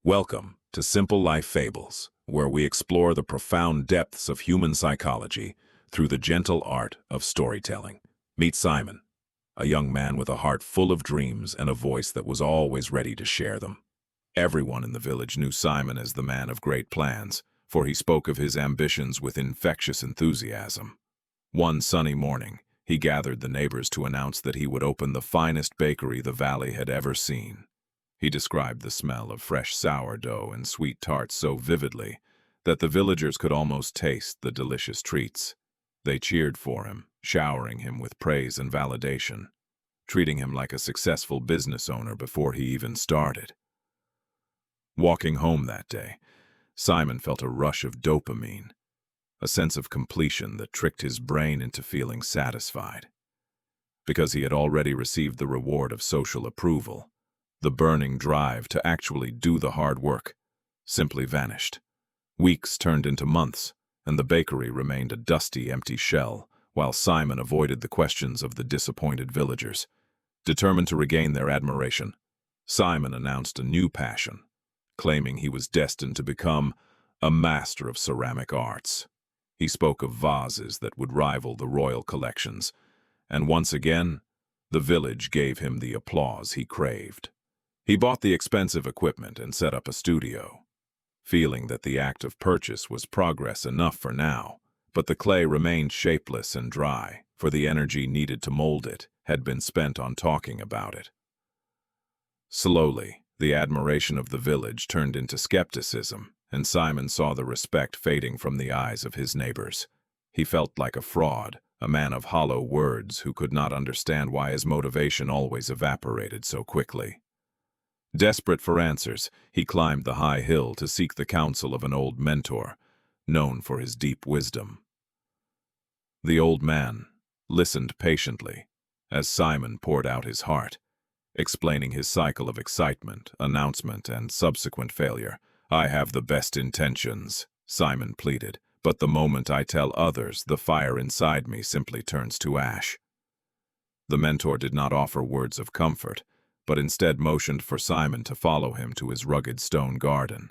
Welcome to Simple Life Fables, where we explore the profound depths of human psychology through the gentle art of storytelling. Meet Simon, a young man with a heart full of dreams and a voice that was always ready to share them. Everyone in the village knew Simon as the man of great plans, for he spoke of his ambitions with infectious enthusiasm. One sunny morning, he gathered the neighbors to announce that he would open the finest bakery the valley had ever seen. He described the smell of fresh sourdough and sweet tarts so vividly that the villagers could almost taste the delicious treats. They cheered for him, showering him with praise and validation, treating him like a successful business owner before he even started. Walking home that day, Simon felt a rush of dopamine, a sense of completion that tricked his brain into feeling satisfied. Because he had already received the reward of social approval, the burning drive to actually do the hard work simply vanished. Weeks turned into months, and the bakery remained a dusty, empty shell, while Simon avoided the questions of the disappointed villagers. Determined to regain their admiration, Simon announced a new passion, claiming he was destined to become a master of ceramic arts. He spoke of vases that would rival the royal collections, and once again, the village gave him the applause he craved. He bought the expensive equipment and set up a studio, feeling that the act of purchase was progress enough for now, but the clay remained shapeless and dry, for the energy needed to mold it had been spent on talking about it. Slowly, the admiration of the village turned into skepticism, and Simon saw the respect fading from the eyes of his neighbors. He felt like a fraud, a man of hollow words who could not understand why his motivation always evaporated so quickly. Desperate for answers, he climbed the high hill to seek the counsel of an old mentor, known for his deep wisdom. The old man listened patiently as Simon poured out his heart, explaining his cycle of excitement, announcement, and subsequent failure. "I have the best intentions," Simon pleaded, "but the moment I tell others, the fire inside me simply turns to ash." The mentor did not offer words of comfort, but instead motioned for Simon to follow him to his rugged stone garden.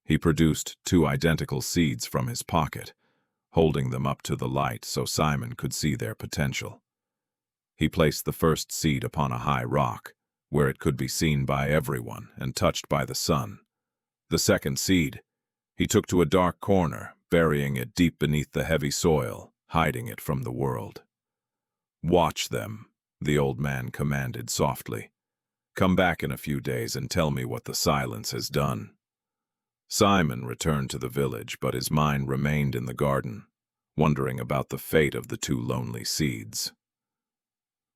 He produced 2 identical seeds from his pocket, holding them up to the light so Simon could see their potential. He placed the first seed upon a high rock, where it could be seen by everyone and touched by the sun. The second seed he took to a dark corner, burying it deep beneath the heavy soil, hiding it from the world. "Watch them," the old man commanded softly. "Come back in a few days and tell me what the silence has done." Simon returned to the village, but his mind remained in the garden, wondering about the fate of the 2 lonely seeds.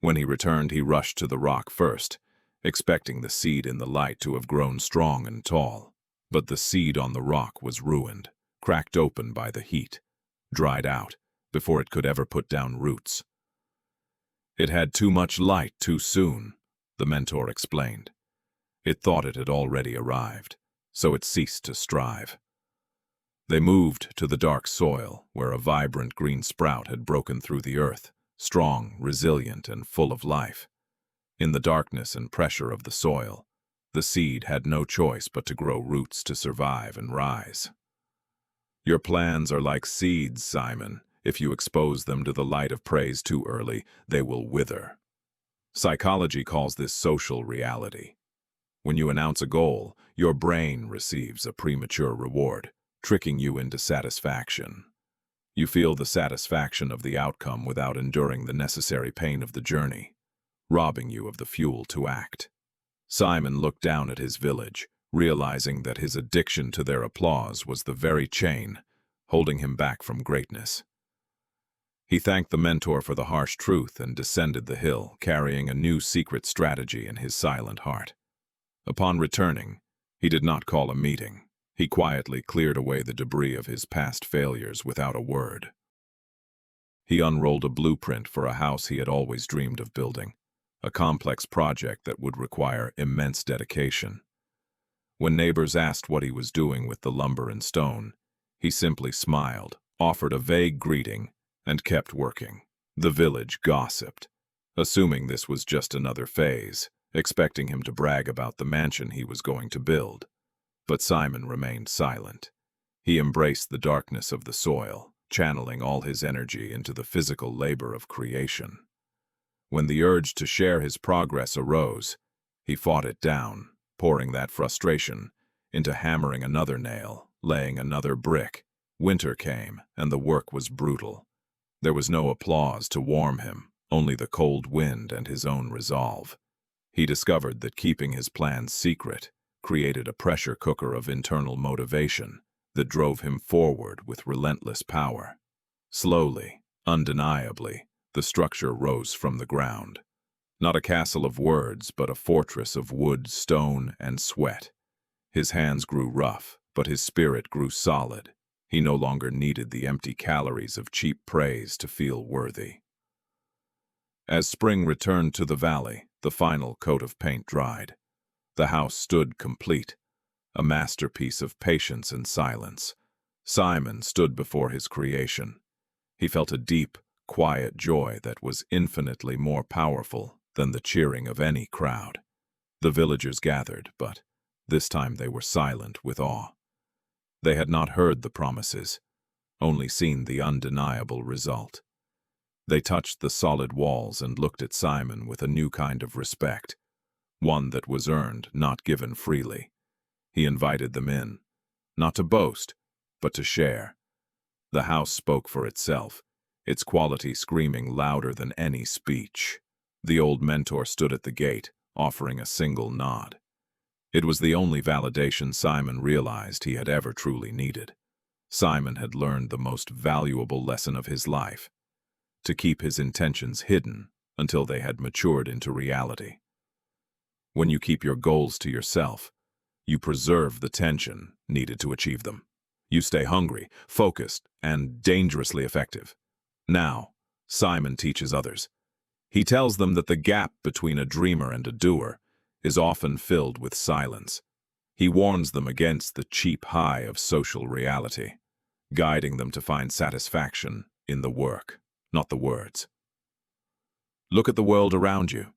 When he returned, he rushed to the rock first, expecting the seed in the light to have grown strong and tall. But the seed on the rock was ruined, cracked open by the heat, dried out, before it could ever put down roots. "It had too much light too soon," the mentor explained. "It thought it had already arrived, so it ceased to strive." They moved to the dark soil, where a vibrant green sprout had broken through the earth, strong, resilient, and full of life. In the darkness and pressure of the soil, the seed had no choice but to grow roots to survive and rise. "Your plans are like seeds, Simon. If you expose them to the light of praise too early, they will wither. Psychology calls this social reality. When you announce a goal, your brain receives a premature reward, tricking you into satisfaction. You feel the satisfaction of the outcome without enduring the necessary pain of the journey, robbing you of the fuel to act." Simon looked down at his village, realizing that his addiction to their applause was the very chain holding him back from greatness. He thanked the mentor for the harsh truth and descended the hill, carrying a new secret strategy in his silent heart. Upon returning, he did not call a meeting. He quietly cleared away the debris of his past failures without a word. He unrolled a blueprint for a house he had always dreamed of building, a complex project that would require immense dedication. When neighbors asked what he was doing with the lumber and stone, he simply smiled, offered a vague greeting, and kept working. The village gossiped, assuming this was just another phase, expecting him to brag about the mansion he was going to build. But Simon remained silent. He embraced the darkness of the soil, channeling all his energy into the physical labor of creation. When the urge to share his progress arose, he fought it down, pouring that frustration into hammering another nail, laying another brick. Winter came, and the work was brutal. There was no applause to warm him, only the cold wind and his own resolve. He discovered that keeping his plans secret created a pressure cooker of internal motivation that drove him forward with relentless power. Slowly, undeniably, the structure rose from the ground. Not a castle of words, but a fortress of wood, stone, and sweat. His hands grew rough, but his spirit grew solid. He no longer needed the empty calories of cheap praise to feel worthy. As spring returned to the valley, the final coat of paint dried. The house stood complete, a masterpiece of patience and silence. Simon stood before his creation. He felt a deep, quiet joy that was infinitely more powerful than the cheering of any crowd. The villagers gathered, but this time they were silent with awe. They had not heard the promises, only seen the undeniable result. They touched the solid walls and looked at Simon with a new kind of respect, one that was earned, not given freely. He invited them in, not to boast, but to share. The house spoke for itself, its quality screaming louder than any speech. The old mentor stood at the gate, offering a single nod. It was the only validation Simon realized he had ever truly needed. Simon had learned the most valuable lesson of his life: to keep his intentions hidden until they had matured into reality. When you keep your goals to yourself, you preserve the tension needed to achieve them. You stay hungry, focused, and dangerously effective. Now, Simon teaches others. He tells them that the gap between a dreamer and a doer is often filled with silence. He warns them against the cheap high of social reality, guiding them to find satisfaction in the work, not the words. Look at the world around you.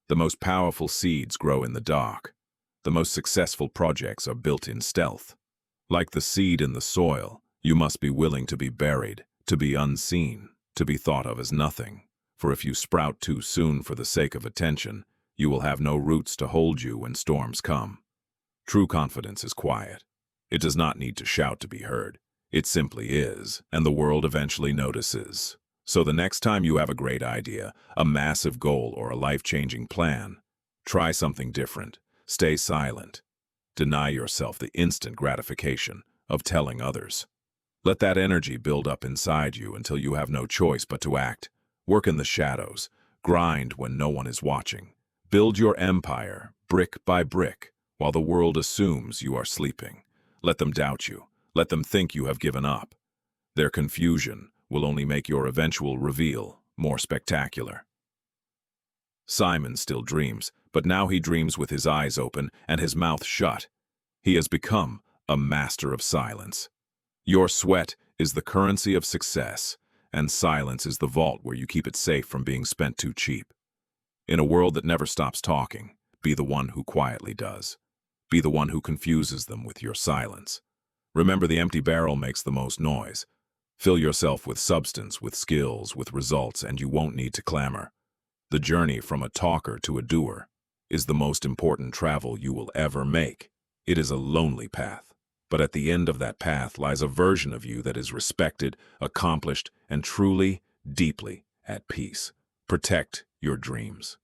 The most powerful seeds grow in the dark. The most successful projects are built in stealth. Like the seed in the soil, you must be willing to be buried, to be unseen, to be thought of as nothing. For if you sprout too soon for the sake of attention, you will have no roots to hold you when storms come. True confidence is quiet. It does not need to shout to be heard. It simply is, and the world eventually notices. So the next time you have a great idea, a massive goal, or a life-changing plan, try something different. Stay silent. Deny yourself the instant gratification of telling others. Let that energy build up inside you until you have no choice but to act. Work in the shadows. Grind when no one is watching. Build your empire, brick by brick, while the world assumes you are sleeping. Let them doubt you. Let them think you have given up. Their confusion will only make your eventual reveal more spectacular. Simon still dreams, but now he dreams with his eyes open and his mouth shut. He has become a master of silence. Your sweat is the currency of success, and silence is the vault where you keep it safe from being spent too cheap. In a world that never stops talking, be the one who quietly does. Be the one who confuses them with your silence. Remember, the empty barrel makes the most noise. Fill yourself with substance, with skills, with results, and you won't need to clamor. The journey from a talker to a doer is the most important travel you will ever make. It is a lonely path, but at the end of that path lies a version of you that is respected, accomplished, and truly, deeply at peace. Protect your dreams.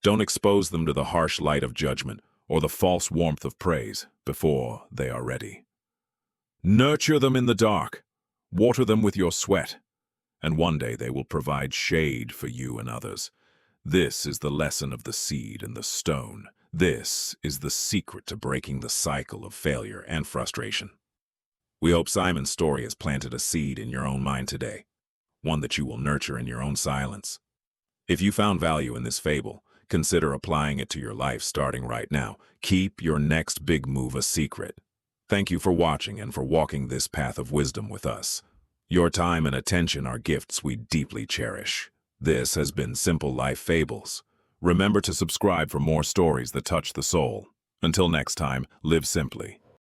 Don't expose them to the harsh light of judgment or the false warmth of praise before they are ready. Nurture them in the dark. Water them with your sweat, and one day they will provide shade for you and others. This is the lesson of the seed and the stone. This is the secret to breaking the cycle of failure and frustration. We hope Simon's story has planted a seed in your own mind today, one that you will nurture in your own silence. If you found value in this fable, consider applying it to your life starting right now. Keep your next big move a secret. Thank you for watching and for walking this path of wisdom with us. Your time and attention are gifts we deeply cherish. This has been Simple Life Fables. Remember to subscribe for more stories that touch the soul. Until next time, live simply,